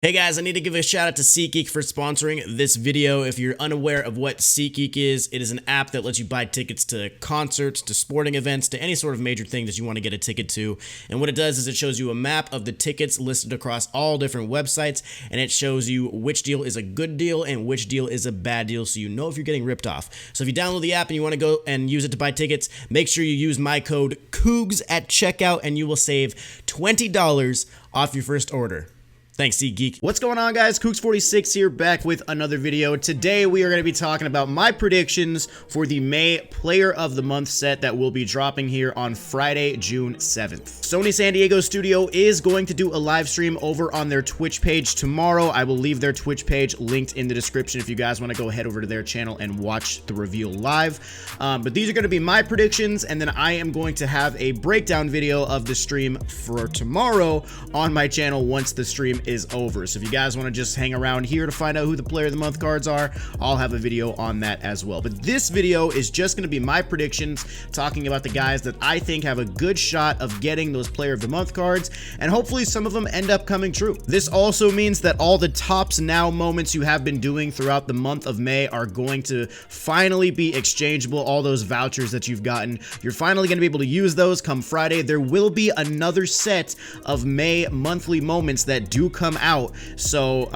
Hey guys, I need to give a shout out to SeatGeek for sponsoring this video. If you're unaware of what SeatGeek is, it is an app that lets you buy tickets to concerts, to sporting events, to any sort of major thing that you want to get a ticket to. And what it does is it shows you a map of the tickets listed across all different websites, and it shows you which deal is a good deal and which deal is a bad deal, so you know if you're getting ripped off. So if you download the app and you want to go and use it to buy tickets, make sure you use my code COOGS at checkout and you will save $20 off your first order. Thanks, SeatGeek. What's going on, guys? Kooks46 here, back with another video. Today, we are going to be talking about my predictions for the May Player of the Month set that will be dropping here on Friday, June 7th. Sony San Diego Studio is going to do a live stream over on their Twitch page tomorrow. I will leave their Twitch page linked in the description if you guys want to go head over to their channel and watch the reveal live. But these are going to be my predictions, and then I am going to have a breakdown video of the stream for tomorrow on my channel once the stream is over. So if you guys want to just hang around here to find out who the Player of the Month cards are, I'll have a video on that as well. But this video is just going to be my predictions, talking about the guys that I think have a good shot of getting those Player of the Month cards, and hopefully some of them end up coming true. This also means that all the Tops Now moments you have been doing throughout the month of May are going to finally be exchangeable. All those vouchers that you've gotten, you're finally going to be able to use those come Friday. There will be another set of May monthly moments that do come out, so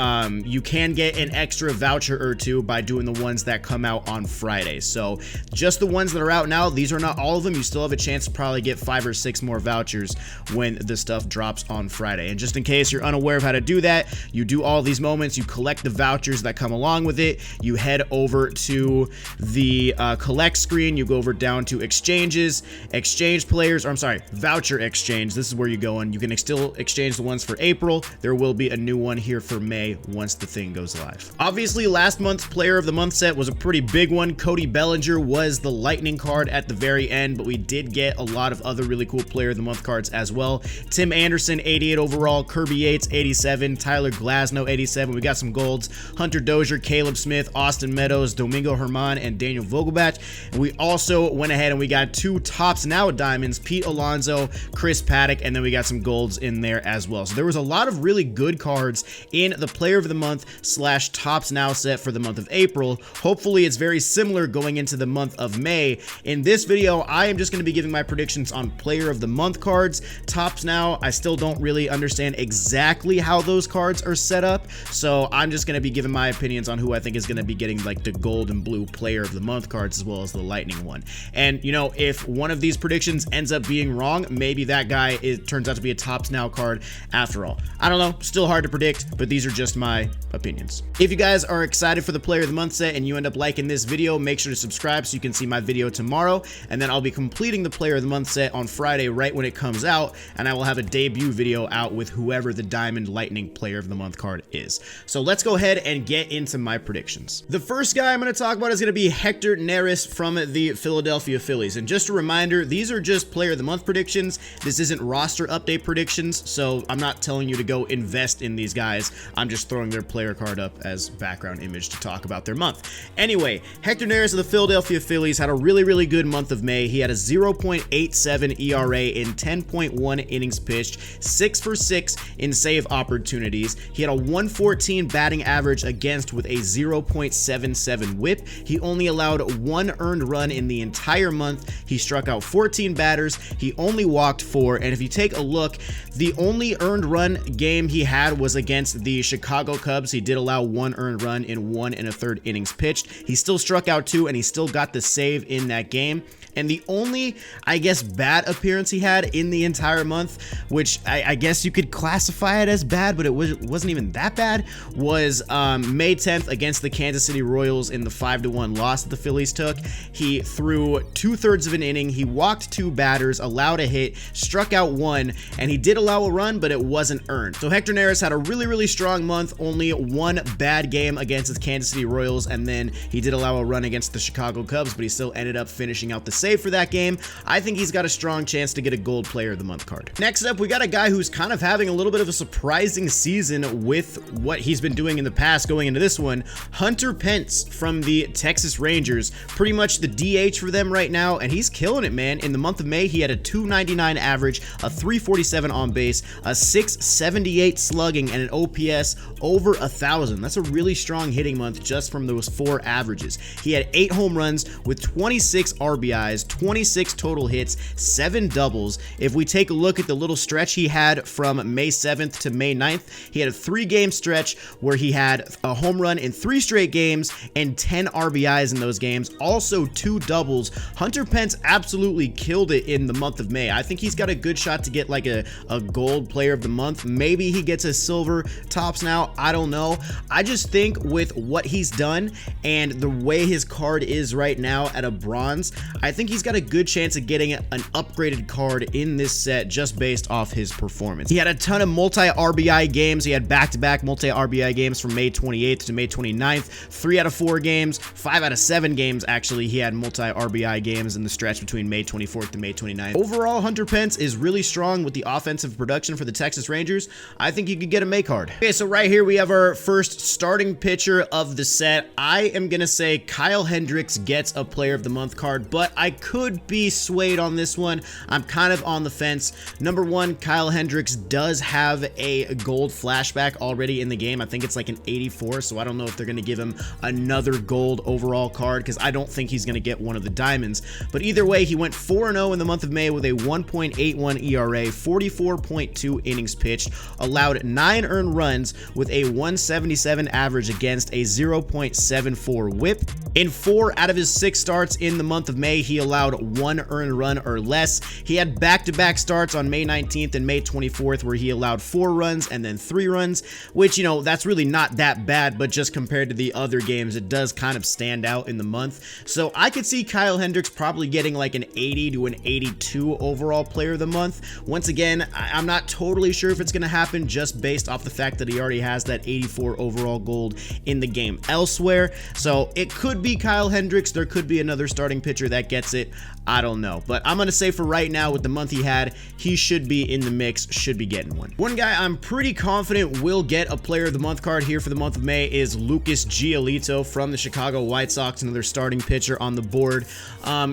you can get an extra voucher or two by doing the ones that come out on Friday. So just the ones that are out now, these are not all of them. You still have a chance to probably get 5 or 6 more vouchers when the stuff drops on Friday. And just in case you're unaware of how to do that, you do all these moments, you collect the vouchers that come along with it, you head over to the collect screen, you go over down to exchanges, exchange players, or I'm sorry, voucher exchange. This is where you go, and you can still exchange the ones for April. There will be a new one here for May once the thing goes live. Obviously, last month's Player of the Month set was a pretty big one. Cody Bellinger was the lightning card at the very end, but we did get a lot of other really cool Player of the Month cards as well. Tim Anderson, 88 overall, Kirby Yates, 87, Tyler Glasnow, 87. We got some golds, Hunter Dozier, Caleb Smith, Austin Meadows, Domingo Herman, and Daniel Vogelbach. And we also went ahead and we got 2 Tops Now diamonds, Pete Alonso, Chris Paddock, and then we got some golds in there as well. So there was a lot of really good cards in the Player of the Month / Tops Now set for the month of April. Hopefully it's very similar going into the month of May. In this video, I am just going to be giving my predictions on Player of the Month cards. Tops Now, I still don't really understand exactly how those cards are set up, so I'm just going to be giving my opinions on who I think is going to be getting like the gold and blue Player of the Month cards as well as the lightning one. And you know, if one of these predictions ends up being wrong, maybe that guy turns out to be a Tops Now card after all. I don't know, still hard to predict, but these are just my opinions. If you guys are excited for the Player of the Month set and you end up liking this video, make sure to subscribe so you can see my video tomorrow, and then I'll be completing the Player of the Month set on Friday right when it comes out, and I will have a debut video out with whoever the Diamond Lightning Player of the Month card is. So let's go ahead and get into my predictions. The first guy I'm going to talk about is going to be Hector Neris from the Philadelphia Phillies, and just a reminder, these are just Player of the Month predictions. This isn't roster update predictions, so I'm not telling you to go invest in these guys. I'm just throwing their player card up as background image to talk about their month. Anyway, Hector Neris of the Philadelphia Phillies had a really good month of May. He had a 0.87 ERA in 10.1 innings pitched, 6 for 6 in save opportunities. He had a 114 batting average against with a 0.77 whip. He only allowed 1 earned run in the entire month. He struck out 14 batters. He only walked 4, and if you take a look, the only earned run game he had was against the Chicago Cubs. He did allow 1 earned run in 1 1/3 innings pitched. He still struck out 2, and he still got the save in that game. And the only, I guess, bad appearance he had in the entire month, which I guess you could classify it as bad, but it wasn't even that bad, was May 10th against the Kansas City Royals in the 5-1 loss that the Phillies took. He threw 2/3 of an inning, he walked 2 batters, allowed a hit, struck out 1, and he did allow a run, but it wasn't earned. So Hector Neris had a really strong month, only 1 bad game against the Kansas City Royals, and then he did allow a run against the Chicago Cubs, but he still ended up finishing out the save for that game. I think he's got a strong chance to get a gold player of the month card. Next up, we got a guy who's kind of having a little bit of a surprising season with what he's been doing in the past going into this one. Hunter Pence from the Texas Rangers, pretty much the DH for them right now, and he's killing it, man. In the month of May, he had a 299 average, a 347 on base, a 678 slugging, and an OPS over 1,000. That's a really strong hitting month just from those 4 averages. He had 8 home runs with 26 RBIs, 26 total hits, 7 doubles. If we take a look at the little stretch he had from May 7th to May 9th, he had a 3-game stretch where he had a home run in 3 straight games and 10 RBIs in those games, also 2 doubles. Hunter Pence absolutely killed it in the month of May. I think he's got a good shot to get like a gold player of the month. Maybe he gets a silver tops now, I don't know. I just think with what he's done and the way his card is right now at a bronze, I think he's got a good chance of getting an upgraded card in this set just based off his performance. He had a ton of multi-RBI games. He had back-to-back multi-RBI games from May 28th to May 29th. 3 out of 4 games, 5 out of 7 games actually, he had multi-RBI games in the stretch between May 24th to May 29th. Overall, Hunter Pence is really strong with the offensive production for the Texas Rangers. I think you could get a May card. Okay, so right here we have our first starting pitcher of the set. I am gonna say Kyle Hendricks gets a player of the month card, but I could be swayed on this one. I'm kind of on the fence. Number one, Kyle Hendricks does have a gold flashback already in the game. I think it's like an 84, so I don't know if they're gonna give him another gold overall card because I don't think he's gonna get one of the diamonds. But either way, he went 4-0 in the month of May with a 1.81 ERA, 44.2 innings pitched, allowed 9 earned runs with a 177 average against a 0.74 whip. In 4 out of his 6 starts in the month of May, he allowed 1 earned run or less. He had back-to-back starts on May 19th and May 24th where he allowed 4 runs and then 3 runs, which, you know, that's really not that bad, but just compared to the other games, it does kind of stand out in the month. So I could see Kyle Hendricks probably getting like an 80 to an 82 overall player of the month. Once again, I'm not totally sure if it's going to happen just based off the fact that he already has that 84 overall gold in the game elsewhere. So it could be Kyle Hendricks. There could be another starting pitcher that gets it. I don't know. But I'm going to say for right now, with the month he had, he should be in the mix, should be getting one. One guy I'm pretty confident will get a player of the month card here for the month of May is Lucas G Alito from the Chicago White Sox, another starting pitcher on the board.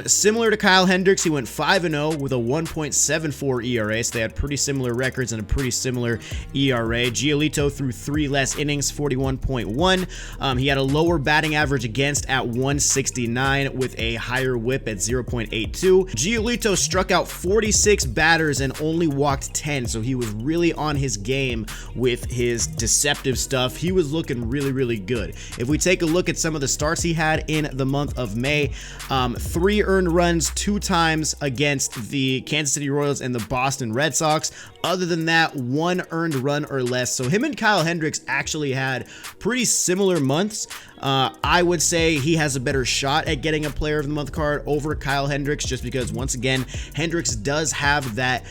Similar to Kyle Hendricks, he went 5-0 with a 1.74 ERA, so they had pretty similar records and a pretty similar ERA. G Alito threw 3 less innings, 41.1. He had a lower batting average against at 169 with a higher whip at 0.82. G Alito struck out 46 batters and only walked 10, so he was really on his game with his deceptive stuff. He was looking really, really good. If we take a look at some of the starts he had in the month of May, 3 earned runs 2 times against the Kansas City Royals and the Boston Red Sox. Other than that, 1 earned run or less. So him and Kyle Hendricks actually had pretty similar months. I would say he has a better shot at getting a player of the month card over Kyle Hendricks just because, once again, Hendricks does have that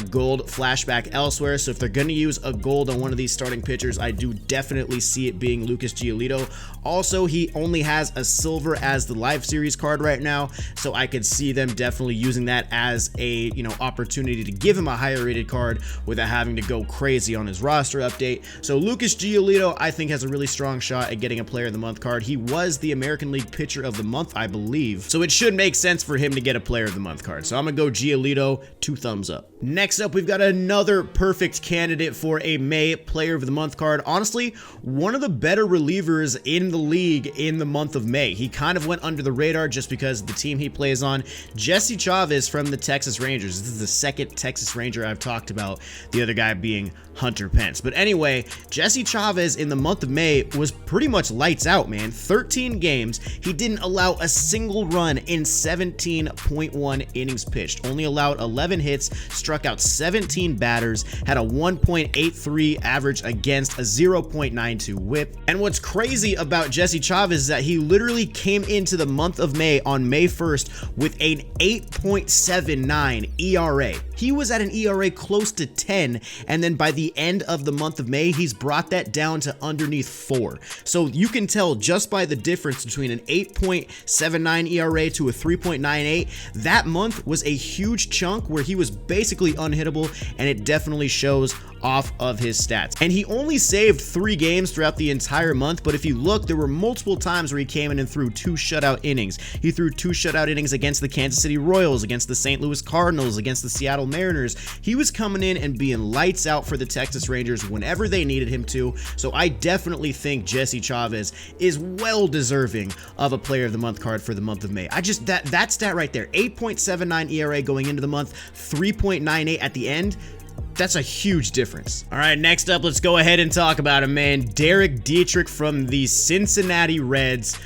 gold flashback elsewhere. So if they're going to use a gold on one of these starting pitchers, I do definitely see it being Lucas G Alito. Also, he only has a silver as the live series card right now, so I could see them definitely using that as a, you know, opportunity to give him a higher rated card without having to go crazy on his roster update. So Lucas G Alito, I think, has a really strong shot at getting a player of the month card. He was the American League pitcher of the month, I believe, so it should make sense for him to get a player of the month card. So I'm gonna go G Alito, 2 thumbs up. Next up, we've got another perfect candidate for a May player of the month card. Honestly, one of the better relievers in the league in the month of May. He kind of went under the radar just because of the team he plays on. Jesse Chavez from the Texas Rangers. This is the second Texas Ranger I've talked about, the other guy being Hunter Pence. But anyway, Jesse Chavez in the month of May was pretty much lights out, man. 13 games. He didn't allow a single run in 17.1 innings pitched. Only allowed 11 hits, struck out 17 batters, had a 1.83 average against a 0.92 whip. And what's crazy about Jesse Chavez is that he literally came into the month of May on May 1st with an 8.79 ERA. he was at an ERA close to 10, and then by the end of the month of May, he's brought that down to underneath 4. So you can tell just by the difference between an 8.79 ERA to a 3.98, that month was a huge chunk where he was basically unhittable, and it definitely shows off of his stats. And he only saved 3 games throughout the entire month, but if you look, there were multiple times where he came in and threw 2 shutout innings. He threw 2 shutout innings against the Kansas City Royals, against the St. Louis Cardinals, against the Seattle Mariners. He was coming in and being lights out for the Texas Rangers whenever they needed him to. So I definitely think Jesse Chavez is well deserving of a Player of the Month card for the month of May. That stat right there, 8.79 ERA going into the month, 3.98 at the end. That's a huge difference. All right, next up, let's go ahead and talk about him, man. Dietrich from the Cincinnati Reds.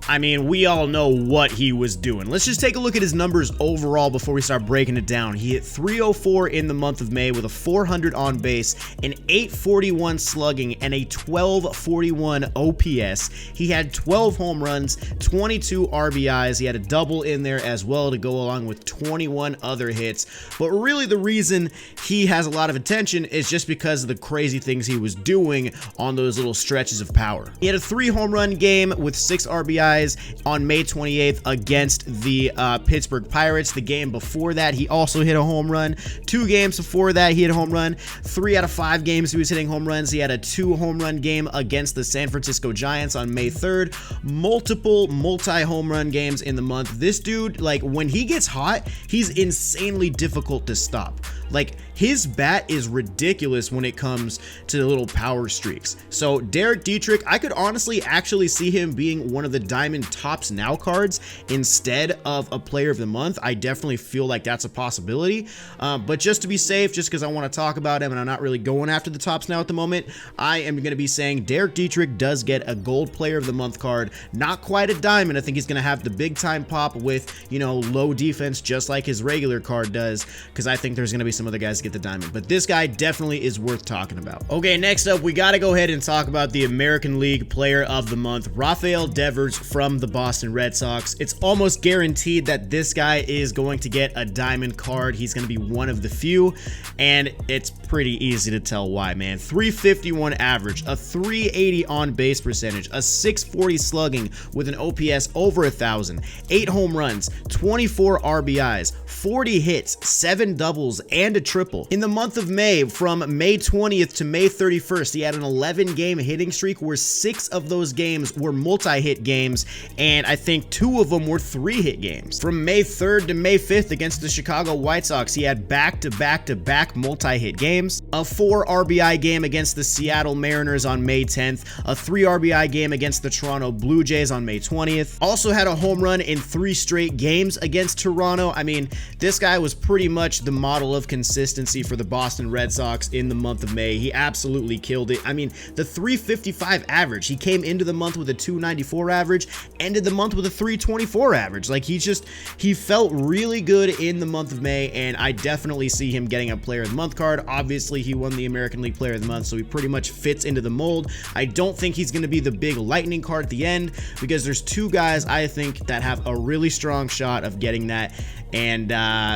I mean, we all know what he was doing. Let's just take a look at his numbers overall before we start breaking it down. He hit 304 in the month of May with a 400 on base, an 841 slugging, and a 1241 OPS. He had 12 home runs, 22 RBIs. He had a double in there as well to go along with 21 other hits. But really the reason he has a lot of attention is just because of the crazy things he was doing on those little stretches of power. He had a 3 home run game with 6 RBIs on May 28th against the Pittsburgh Pirates. The game before that, he also hit a home run. 2 games before that, he hit a home run. 3 out of 5 games he was hitting home runs. He had a 2 home run game against the San Francisco Giants on May 3rd. Multiple multi-home run games in the month. This dude, like, when he gets hot, he's insanely difficult to stop. Like, his bat is ridiculous when it comes to the little power streaks. So Dietrich, I could honestly actually see him being one of the Diamond Tops Now cards instead of a Player of the Month. I definitely feel like that's a possibility. But just to be safe, just because I want to talk about him and I'm not really going after the Tops Now at the moment, I am going to be saying Dietrich does get a Gold Player of the Month card. Not quite a Diamond. I think he's going to have the big time pop with, you know, low defense just like his regular card does, because I think there's going to be some other guys to get the Diamond. But this guy definitely is worth talking about. Okay, next up, we got to go ahead and talk about the American League Player of the Month, Rafael Devers from the Boston Red Sox. It's almost guaranteed that this guy is going to get a Diamond card. He's going to be one of the few, and it's pretty easy to tell why, man. 351 average, a 380 on base percentage, a 640 slugging with an OPS over 1,000, 8 home runs, 24 RBIs, 40 hits, 7 doubles, and a triple. In the month of May, from May 20th to May 31st, he had an 11-game hitting streak where 6 of those games were multi-hit games, and I think 2 of them were 3-hit games. From May 3rd to May 5th against the Chicago White Sox, he had back-to-back-to-back multi-hit games, a 4 RBI game against the Seattle Mariners on May 10th, a 3 RBI game against the Toronto Blue Jays on May 20th, also had a home run in 3 straight games against Toronto. I mean, this guy was pretty much the model of consistency for the Boston Red Sox in the month of May. He absolutely killed it. I mean, the 355 average, he came into the month with a 294 average, ended the month with a 324 average. Like, he felt really good in the month of May, and I definitely see him getting a Player of the Month card. Obviously, he won the American League Player of the Month, so he pretty much fits into the mold. I don't think he's going to be the big lightning card at the end, because there's 2 guys I think that have a really strong shot of getting that, and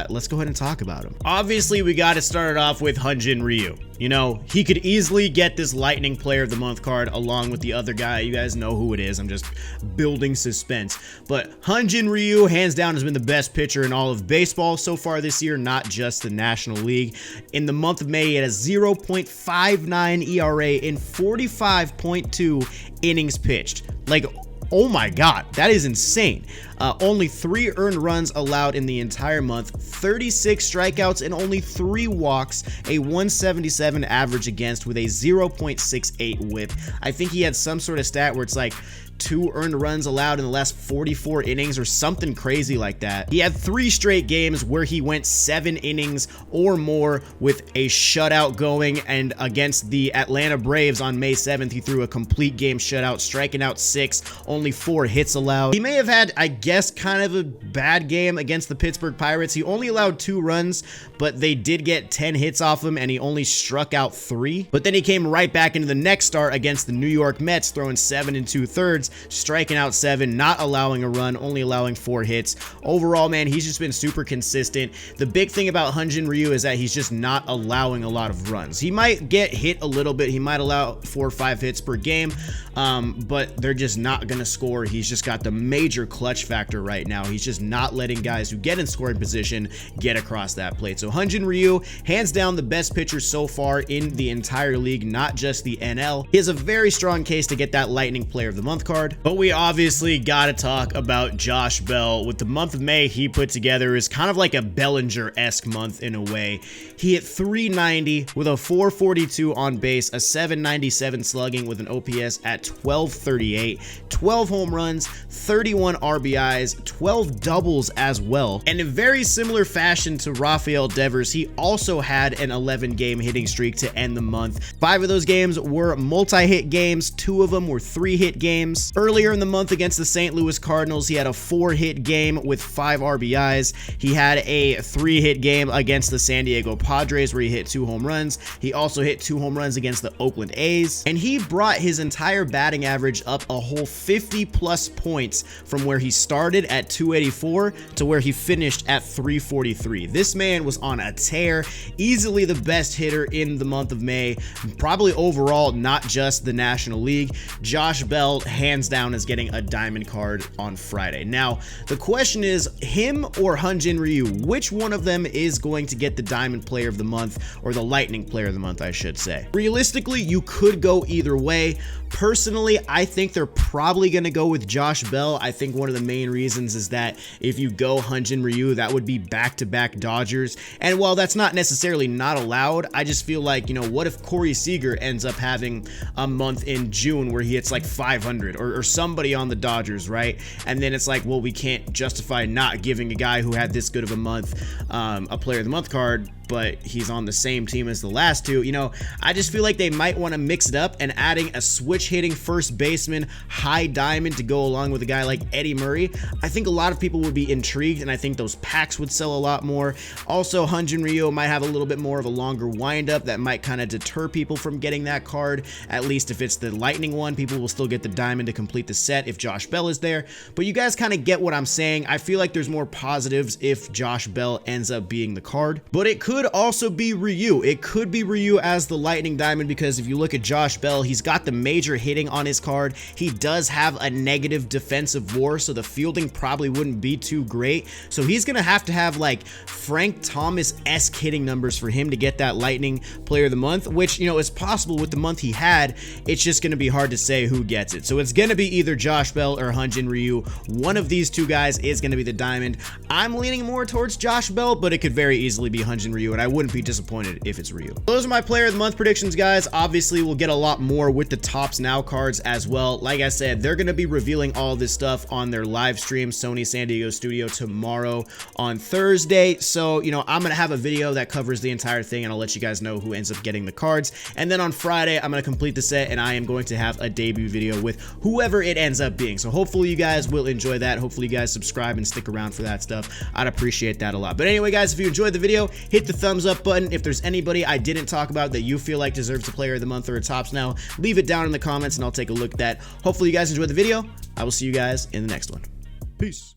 let's go ahead and talk about him. Obviously, we got to start it off with Hyun-Jin Ryu. You know, he could easily get this Lightning Player of the Month card along with the other guy. You guys know who it is. I'm just building suspense. But Hyun-Jin Ryu, hands down, has been the best pitcher in all of baseball so far this year, not just the National League. In the month of May, he had a 0.59 ERA in 45.2 innings pitched. Like, oh my God, that is insane. Only 3 earned runs allowed in the entire month, 36 strikeouts and only 3 walks, a 177 average against with a 0.68 whip. I think he had some sort of stat where it's like 2 earned runs allowed in the last 44 innings or something crazy like that. He had 3 straight games where he went 7 innings or more with a shutout going, and against the Atlanta Braves on May 7th, he threw a complete game shutout, striking out 6, only only 4 hits allowed. He may have had, I guess, kind of a bad game against the Pittsburgh Pirates. He only allowed 2 runs, but they did get 10 hits off him, and he only struck out 3. But then he came right back into the next start against the New York Mets, throwing 7 2/3, striking out 7, not allowing a run, only allowing 4 hits. Overall, man, he's just been super consistent. The big thing about Hyunjin Ryu is that he's just not allowing a lot of runs. He might get hit a little bit. He might allow 4 or 5 hits per game, but they're just not going to score. He's just got the major clutch factor right now. He's just not letting guys who get in scoring position get across that plate. So Hyunjin Ryu, hands down the best pitcher so far in the entire league, not just the NL. He has a very strong case to get that Lightning Player of the Month card. But we obviously got to talk about Josh Bell. With the month of May he put together is kind of like a Bellinger-esque month in a way. He hit 390 with a 442 on base, a 797 slugging with an OPS at 1238, 12 home runs, 31 RBIs, 12 doubles as well. And in very similar fashion to Rafael Devers, he also had an 11-game hitting streak to end the month. 5 of those games were multi-hit games, 2 of them were 3-hit games. Earlier in the month against the St. Louis Cardinals, he had a 4-hit game with 5 RBIs. He had a 3-hit game against the San Diego Padres where he hit 2 home runs. He also hit 2 home runs against the Oakland A's. And he brought his entire batting average up a whole 50+ points from where he started at 284 to where he finished at 343. This man was on a tear, easily the best hitter in the month of May, probably overall, not just the National League. Josh Bell, hands down, is getting a diamond card on Friday. Now, the question is, him or Hyunjin Ryu, which one of them is going to get the Diamond Player of the Month, or the Lightning Player of the Month, I should say? Realistically, you could go either way. Personally, I think they're probably going to go with Josh Bell. I think one of the main reasons is that if you go Hyunjin Ryu, that would be back-to-back Dodgers. And while that's not necessarily not allowed, I just feel like, you know, what if Corey Seager ends up having a month in June where he hits like 500 or somebody on the Dodgers, right? And then it's like, well, we can't justify not giving a guy who had this good of a month a Player of the Month card, but he's on the same team as the last 2. You know, I just feel like they might want to mix it up, and adding a switch hitting first baseman, high diamond, to go along with a guy like Eddie Murray, I think a lot of people would be intrigued, and I think those packs would sell a lot more. Also, Hyunjin Ryu might have a little bit more of a longer windup that might kind of deter people from getting that card. At least if it's the Lightning one, people will still get the diamond to complete the set if Josh Bell is there. But you guys kind of get what I'm saying. I feel like there's more positives if Josh Bell ends up being the card, but it could also be Ryu. It could be Ryu as the Lightning Diamond, because if you look at Josh Bell, he's got the major hitting on his card. He does have a negative defensive WAR, so the fielding probably wouldn't be too great. So he's gonna have to have like Frank Thomas-esque hitting numbers for him to get that Lightning Player of the Month, which, you know, is possible with the month he had. It's just gonna be hard to say who gets it. So it's gonna be either Josh Bell or Hyunjin Ryu. One of these 2 guys is gonna be the diamond. I'm leaning more towards Josh Bell, but it could very easily be Hyunjin Ryu, and I wouldn't be disappointed if it's Ryu. Those are my Player of the Month predictions, guys. Obviously, we'll get a lot more with the Tops Now cards as well. Like I said, they're going to be revealing all this stuff on their live stream, Sony San Diego Studio, tomorrow on Thursday. So, you know, I'm going to have a video that covers the entire thing, and I'll let you guys know who ends up getting the cards. And then on Friday, I'm going to complete the set, and I am going to have a debut video with whoever it ends up being. So hopefully you guys will enjoy that. Hopefully you guys subscribe and stick around for that stuff. I'd appreciate that a lot. But anyway, guys, if you enjoyed the video, hit the thumbs up button. If there's anybody I didn't talk about that you feel like deserves a Player of the Month or a Tops Now, leave it down in the comments and I'll take a look at that. Hopefully you guys enjoyed the video. I will see you guys in the next one. Peace.